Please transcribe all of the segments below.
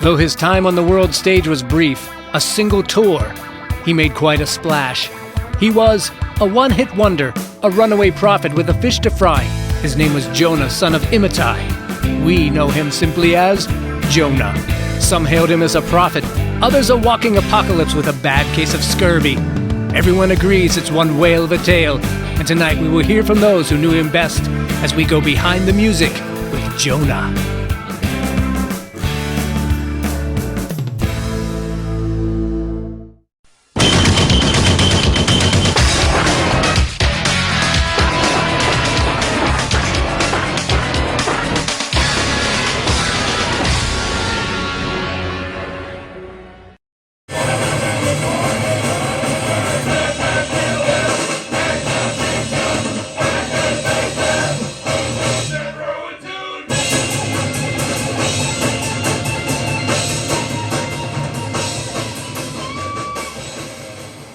Though his time on the world stage was brief, a single tour, he made quite a splash. He was a one-hit wonder, a runaway prophet with a fish to fry. His name was Jonah, son of Amittai. We know him simply as Jonah. Some hailed him as a prophet, others a walking apocalypse with a bad case of scurvy. Everyone agrees it's one whale of a tale, and tonight we will hear from those who knew him best as we go behind the music with Jonah.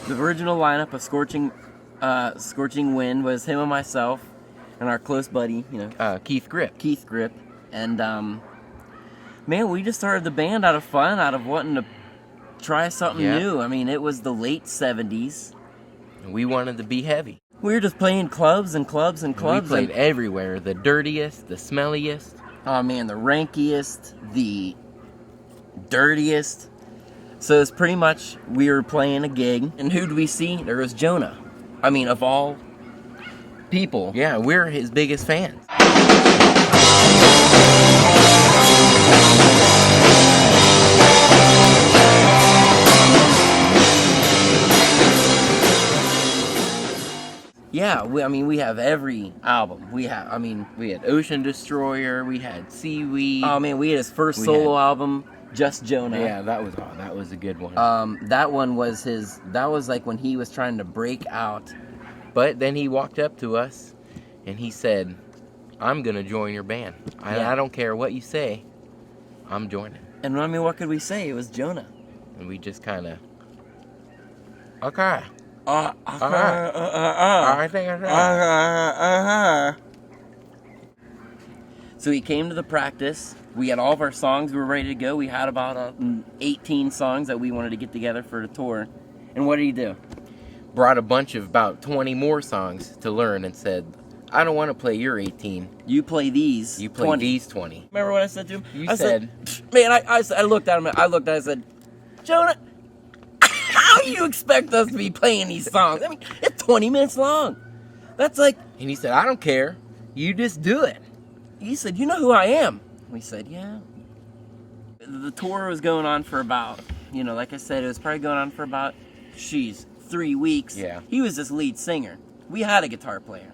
The original lineup of Scorching Wind was him and myself and our close buddy, Keith Grip. Keith Grip. And, man, we just started the band out of fun, out of wanting to try something new. I mean, it was the late 70s. We wanted to be heavy. We were just playing clubs and clubs and clubs. We played everywhere. The dirtiest, the smelliest. Oh, man, the rankiest, the dirtiest. So it's pretty much, we were playing a gig, and who did we see? There was Jonah. I mean, of all people. Yeah, we're his biggest fans. Yeah, we have every album. We had Ocean Destroyer, we had Seaweed. Oh man, we had his first solo album, Just Jonah. Yeah, that was a good one. That one was that was like when he was trying to break out. But then he walked up to us and he said, I'm gonna join your band. I don't care what you say, I'm joining. And I mean, what could we say? It was Jonah. And we just kinda, okay. I think I should. So he came to the practice. We had all of our songs. We were ready to go. We had about 18 songs that we wanted to get together for the tour. And what did he do? Brought a bunch of about 20 more songs to learn and said, I don't want to play your 18. You play these. You play 20. these 20. Remember what I said to him? I said, man, I looked at him. I said, Jonah, how do you expect us to be playing these songs? I mean, it's 20 minutes long. That's like... And he said, I don't care. You just do it. He said, you know who I am? We said, yeah. The tour was going on for about, like I said, it was probably going on for about, 3 weeks. Yeah. He was this lead singer. We had a guitar player.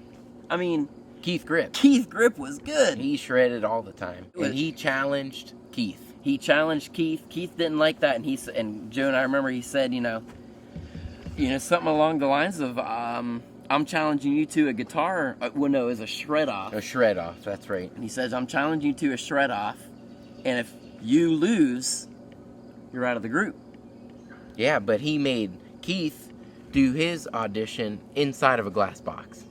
I mean... Keith Grip. Keith Grip was good. He shredded all the time. And he challenged Keith. He challenged Keith. Keith didn't like that, and Jonah, I remember he said, something along the lines of, I'm challenging you to a guitar. It was a shred off. A shred off, that's right. And he says, I'm challenging you to a shred off, and if you lose, you're out of the group. Yeah, but he made Keith do his audition inside of a glass box.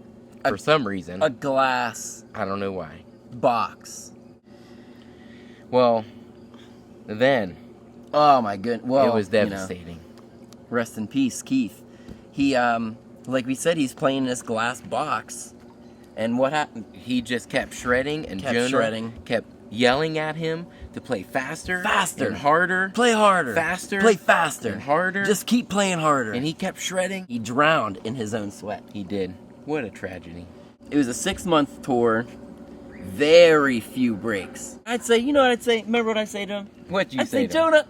For some reason. A glass. I don't know why. Box. Well, then. Oh my goodness. Well, it was devastating. Rest in peace, Keith. He, like we said, he's playing in this glass box. And what happened? He just kept shredding, and Jonah kept yelling at him to play faster. Faster. And harder. Play harder. Faster. Play faster. And harder. Just keep playing harder. And he kept shredding. He drowned in his own sweat. He did. What a tragedy. It was a 6-month tour. Very few breaks. I'd say, you know what I'd say? Remember what I say to him? What'd you I'd say say, Jonah,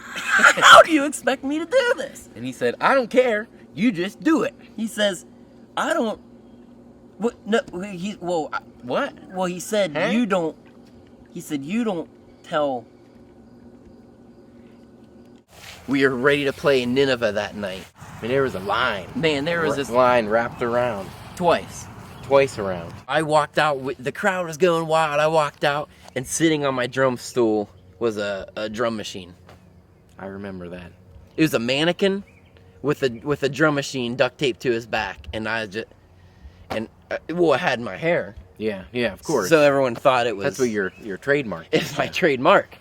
how do you expect me to do this? And he said, I don't care. You just do it. He says, I don't... What? No, what? Well, he said, you don't... He said, you don't tell... We were ready to play in Nineveh that night. I mean, there was a line. Man, there was this line wrapped around. Twice around. I walked out, the crowd was going wild. I walked out, and sitting on my drum stool was a drum machine. I remember that. It was a mannequin with a drum machine duct taped to his back, and I had my hair. Yeah, of course. So everyone thought it was. That's what your trademark is. It's my trademark.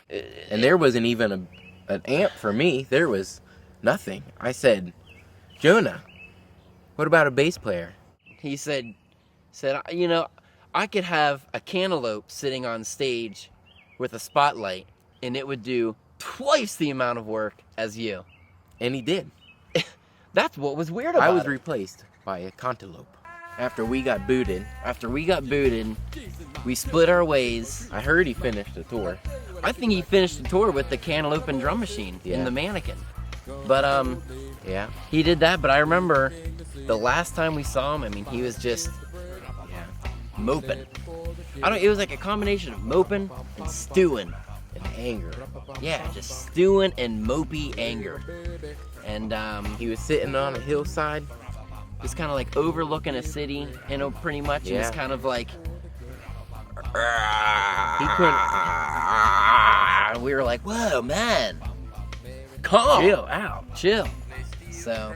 And there wasn't even an amp for me. There was nothing. I said, Jonah, what about a bass player? He said, you know, I could have a cantaloupe sitting on stage with a spotlight, and it would do twice the amount of work as you. And he did. That's what was weird about it. I was replaced by a cantaloupe. After we got booted, we split our ways. I heard he finished the tour. I think he finished the tour with the cantaloupe and drum machine in the mannequin. But yeah, he did that. But I remember the last time we saw him. I mean, he was just moping. It was like a combination of moping and stewing and anger. Yeah, just stewing and mopey anger. And he was sitting on a hillside. Just kind of like overlooking a city, you know, pretty much. Yeah. He was kind of like, he couldn't. and we were like, whoa, man, calm, Chill out. chill. So.